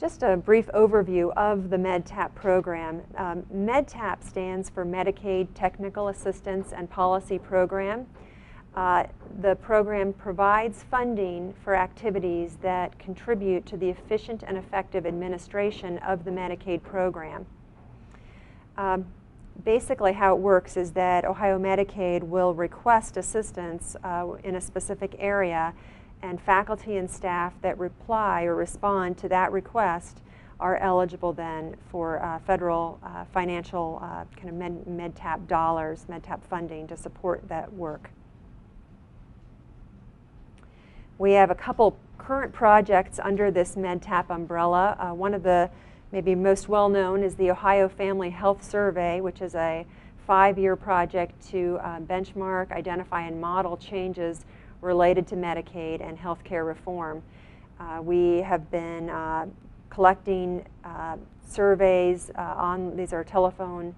Just a brief overview of the MedTap program. MedTap stands for Medicaid Technical Assistance and Policy Program. The program provides funding for activities that contribute to the efficient and effective administration of the Medicaid program. Basically how it works is that Ohio Medicaid will request assistance in a specific area, and faculty and staff that reply or respond to that request are eligible then for federal financial kind of MedTap dollars, MedTap funding to support that work. We have a couple current projects under this MedTap umbrella. One of the maybe most well-known is the Ohio Family Health Survey, which is a 5-year project to benchmark, identify, and model changes related to Medicaid and healthcare reform. We have been collecting surveys these are telephone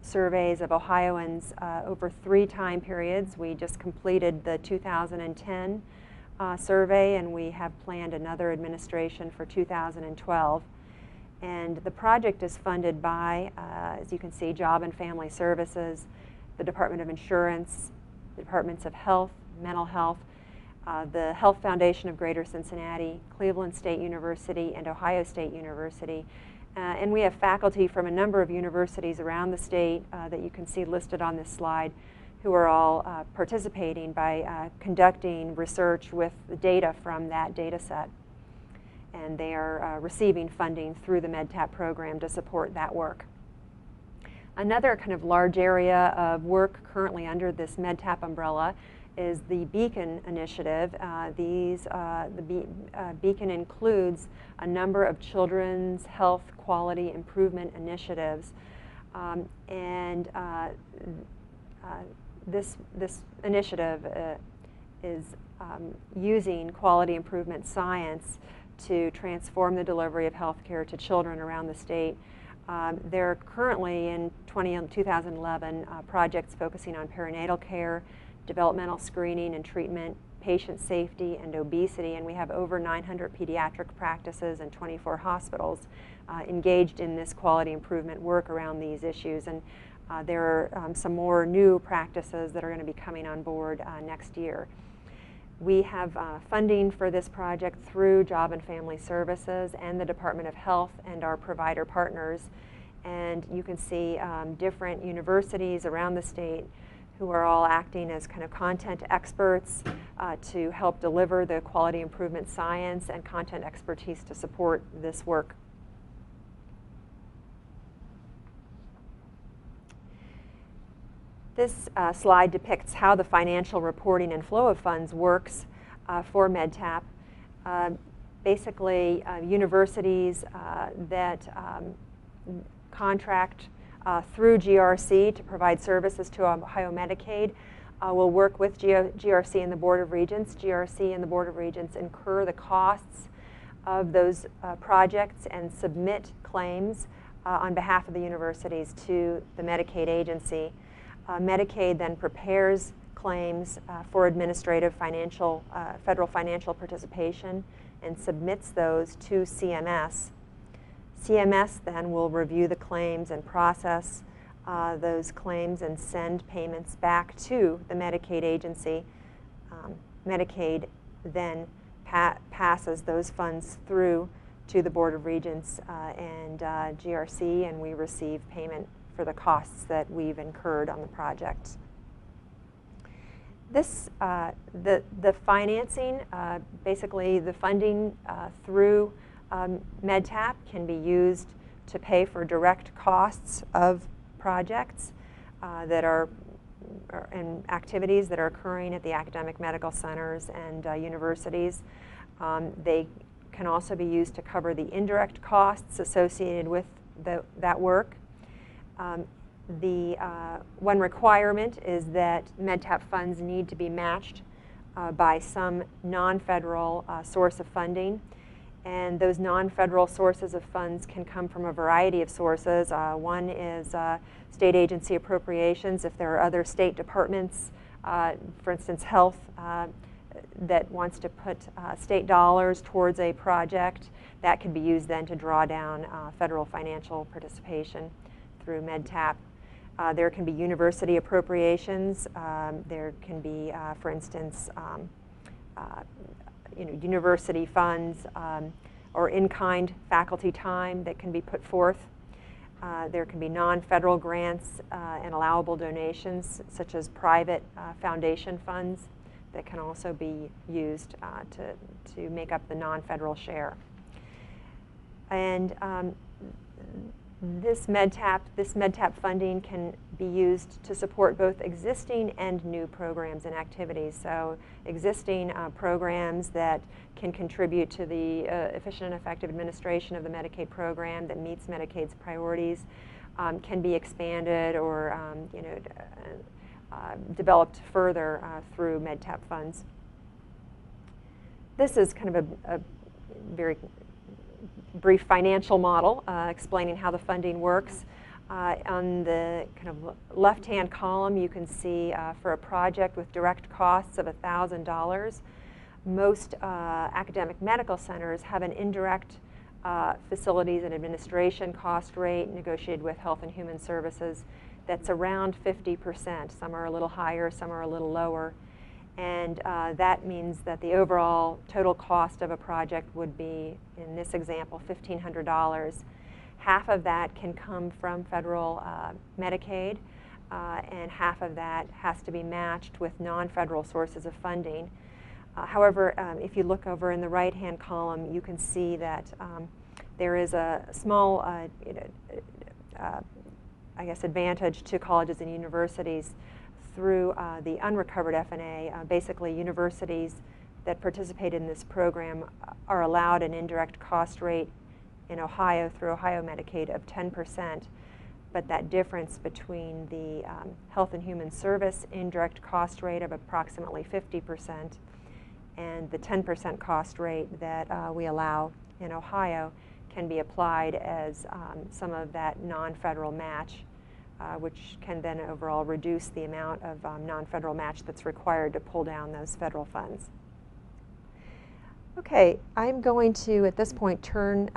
surveys of Ohioans over 3 time periods. We just completed the 2010 survey, and we have planned another administration for 2012. And the project is funded by, as you can see, Job and Family Services, the Department of Insurance, the Departments of Health, Mental Health, the Health Foundation of Greater Cincinnati, Cleveland State University, and Ohio State University. And we have faculty from a number of universities around the state that you can see listed on this slide, who are all participating by conducting research with the data from that data set. And they are receiving funding through the MedTap program to support that work. Another kind of large area of work currently under this MedTap umbrella is the Beacon initiative. Beacon includes a number of children's health quality improvement initiatives. This initiative is using quality improvement science to transform the delivery of health care to children around the state. There are currently in 2011 projects focusing on perinatal care, developmental screening and treatment, patient safety, and obesity, and we have over 900 pediatric practices and 24 hospitals engaged in this quality improvement work around these issues. And there are some more new practices that are going to be coming on board next year. We have funding for this project through Job and Family Services and the Department of Health and our provider partners. And you can see different universities around the state who are all acting as kind of content experts to help deliver the quality improvement science and content expertise to support this work. This slide depicts how the financial reporting and flow of funds works for MedTap. Basically, universities that contract through GRC to provide services to Ohio Medicaid will work with GRC and the Board of Regents. GRC and the Board of Regents incur the costs of those projects and submit claims on behalf of the universities to the Medicaid agency. Medicaid then prepares claims for administrative federal financial participation and submits those to CMS. CMS then will review the claims and process those claims and send payments back to the Medicaid agency. Medicaid then passes those funds through to the Board of Regents and GRC, and we receive payment for the costs that we've incurred on the project. This, the financing, basically the funding through MedTap can be used to pay for direct costs of projects that are and activities that are occurring at the academic medical centers and universities. They can also be used to cover the indirect costs associated with that work. One requirement is that MedTap funds need to be matched by some non-federal source of funding. And those non-federal sources of funds can come from a variety of sources. One is state agency appropriations. If there are other state departments, for instance, health that wants to put state dollars towards a project, that can be used then to draw down federal financial participation through MedTap. There can be university appropriations. There can be, for instance, university funds or in-kind faculty time that can be put forth. There can be non-federal grants and allowable donations, such as private foundation funds that can also be used to make up the non-federal share. And this MedTap funding can be used to support both existing and new programs and activities. So existing programs that can contribute to the efficient and effective administration of the Medicaid program that meets Medicaid's priorities can be expanded or developed further through MedTap funds. This is kind of a very brief financial model explaining how the funding works. On the kind of left-hand column, you can see for a project with direct costs of $1,000, most academic medical centers have an indirect facilities and administration cost rate negotiated with Health and Human Services that's around 50%. Some are a little higher, some are a little lower. And that means that the overall total cost of a project would be, in this example, $1,500. Half of that can come from federal Medicaid, and half of that has to be matched with non-federal sources of funding. However, if you look over in the right-hand column, you can see that there is a small, I guess, advantage to colleges and universities through the unrecovered FNA. Basically, universities that participate in this program are allowed an indirect cost rate in Ohio through Ohio Medicaid of 10%, but that difference between the Health and Human Service indirect cost rate of approximately 50% and the 10% cost rate that we allow in Ohio can be applied as some of that non-federal match, which can then overall reduce the amount of non-federal match that's required to pull down those federal funds. Okay, I'm going to, at this point, turn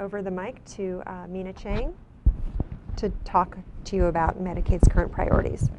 over the mic to Mina Chang to talk to you about Medicaid's current priorities.